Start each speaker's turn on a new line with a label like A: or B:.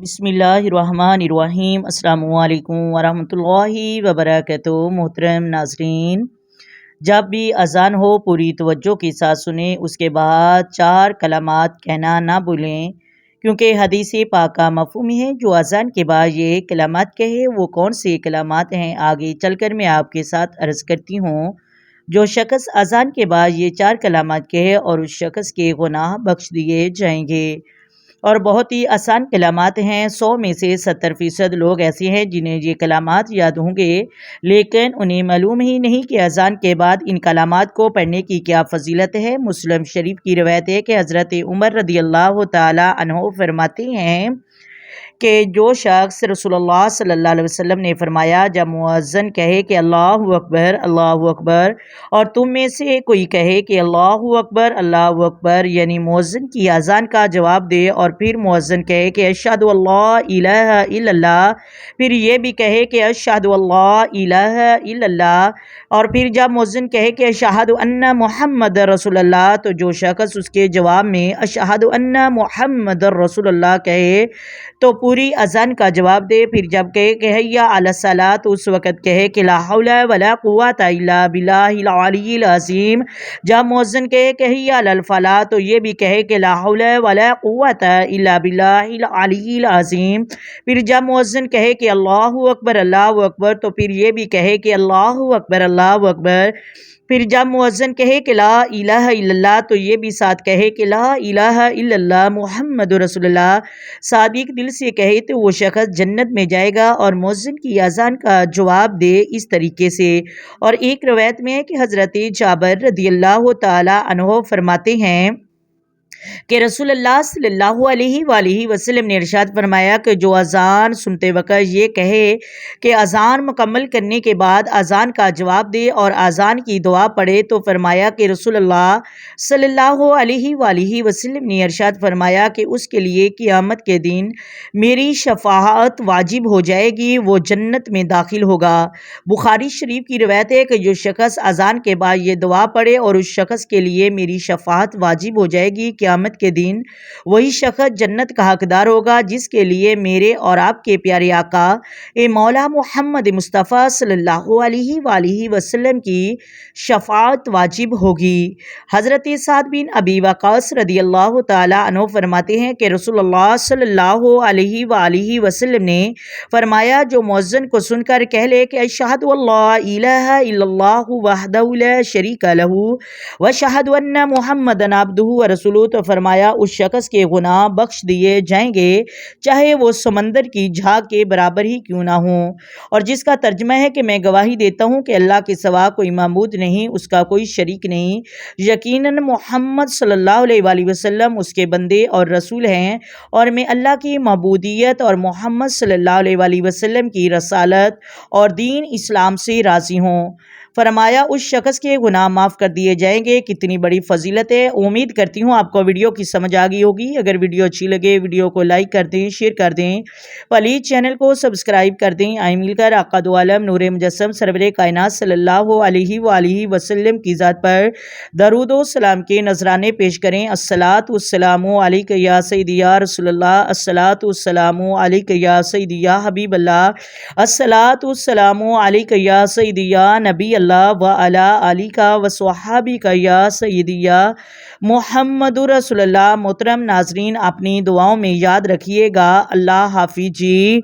A: بسم اللہ الرحمن الرحیم۔ السلام علیکم ورحمۃ اللہ وبرکاتہ۔ محترم ناظرین، جب بھی اذان ہو پوری توجہ کے ساتھ سنیں، اس کے بعد 4 کلمات کہنا نہ بھولیں، کیونکہ حدیث پاک کا مفہوم ہے جو اذان کے بعد یہ کلمات کہے وہ کون سے کلمات ہیں آگے چل کر میں آپ کے ساتھ عرض کرتی ہوں۔ جو شخص اذان کے بعد یہ 4 کلمات کہے اور اس شخص کے گناہ بخش دیے جائیں گے، اور بہت ہی آسان کلمات ہیں۔ 100 میں سے 70% لوگ ایسے ہیں جنہیں یہ کلمات یاد ہوں گے، لیکن انہیں معلوم ہی نہیں کہ اذان کے بعد ان کلمات کو پڑھنے کی کیا فضیلت ہے۔ مسلم شریف کی روایت ہے کہ حضرت عمر رضی اللہ تعالی عنہ فرماتے ہیں کہ جو شخص رسول اللہ صلی اللہ علیہ وسلم نے فرمایا جب مؤذن کہے کہ اللہ اکبر اور تم میں سے کوئی کہے کہ اللہ اکبر یعنی مؤذن کی اذان کا جواب دے، اور پھر مؤذن کہے کہ اشہد اللہ الہ الا اللہ، پھر یہ بھی کہے کہ اشہد اللہ الہ الا اللہ، اور پھر جب مؤذن کہے کہ اشہد ان محمد رسول اللہ، تو جو شخص اس کے جواب میں اشہد ان محمد رسول اللہ کہے تو پوری اذان کا جواب دے۔ پھر جب کہے کہ حیا علی الصلاۃ، تو اس وقت کہے کہ لا حول ولا قوۃ الا باللہ العلی العظیم۔ جب مؤذن کہے کہ حیا علی الفلاح، تو یہ بھی کہے کہ لا حول ولا قوۃ الا باللہ العلی العظیم۔ پھر جب مؤذن کہے کہ اللہ اکبر، تو پھر یہ بھی کہے کہ اللہ اکبر۔ پھر جب مؤذن کہے کہ لا الہ الا اللہ، تو یہ بھی ساتھ کہے کہ لا الہ الا اللہ محمد رسول اللہ۔ صادق دل سے کہے تو وہ شخص جنت میں جائے گا، اور مؤذن کی اذان کا جواب دے اس طریقے سے۔ اور ایک روایت میں ہے کہ حضرت جابر رضی اللہ تعالی عنہ فرماتے ہیں کہ رسول اللہ صلی اللہ علیہ وآلہ وسلم نے ارشاد فرمایا کہ جو اذان سنتے وقت یہ کہے کہ اذان مکمل کرنے کے بعد اذان کا جواب دے اور اذان کی دعا پڑھے، تو فرمایا کہ رسول اللہ صلی اللہ علیہ وآلہ وسلم نے ارشاد فرمایا کہ اس کے لیے قیامت کے دن میری شفاعت واجب ہو جائے گی، وہ جنت میں داخل ہوگا۔ بخاری شریف کی روایت ہے کہ جو شخص اذان کے بعد یہ دعا پڑھے اور اس شخص کے لیے میری شفاعت واجب ہو جائے گی، قیامت کے دن وہی شخص جنت کا حقدار ہوگا جس کے لیے میرے اور آپ کے پیارے آقا مولا محمد مصطفیٰ صلی اللہ علیہ وآلہ وسلم کی شفاعت واجب ہوگی۔ حضرت سعد بن ابی وقاص رضی اللہ تعالی عنہ فرماتے ہیں کہ رسول اللہ صلی اللہ علیہ وآلہ وسلم نے فرمایا جو مؤذن کو سن کر کہہ لے کہ اشہد اللہ الہ الا اللہ وحدہ لا شریک لہ واشہد ان محمدًا عبدہ ورسولہ، تو فرمایا اس شخص کے گناہ بخش دیے جائیں گے چاہے وہ سمندر کی جھاگ کے برابر ہی کیوں نہ ہوں۔ اور جس کا ترجمہ ہے کہ میں گواہی دیتا ہوں کہ اللہ کے سوا کوئی معبود نہیں، اس کا کوئی شریک نہیں، یقیناً محمد صلی اللہ علیہ وآلہ وسلم اس کے بندے اور رسول ہیں، اور میں اللہ کی معبودیت اور محمد صلی اللہ علیہ وآلہ وسلم کی رسالت اور دین اسلام سے راضی ہوں۔ فرمایا اس شخص کے گناہ معاف کر دیے جائیں گے۔ کتنی بڑی فضیلت ہے۔ امید کرتی ہوں آپ کو ویڈیو کی سمجھ آ گئی ہوگی۔ اگر ویڈیو اچھی لگے ویڈیو کو لائک کر دیں، شیئر کر دیں، پلیز چینل کو سبسکرائب کر دیں۔ آئیں مل کر آقا دو عالم نور مجسم سرور کائنات صلی اللہ علیہ وآلہ وسلم کی ذات پر درود و سلام کے نذرانے پیش کریں۔ الصلاۃ والسلام علیک یا سیدی یا رسول اللہ، الصلاۃ والسلام علیک یا سیدی یا حبیب اللہ، الصلاۃ والسلام علیک یا سیدی یا نبی اللہ وعلی آلک وصحابک یا سیدی یا محمد رسول اللہ۔ محترم ناظرین، اپنی دعاؤں میں یاد رکھیے گا۔ اللہ حافظ جی۔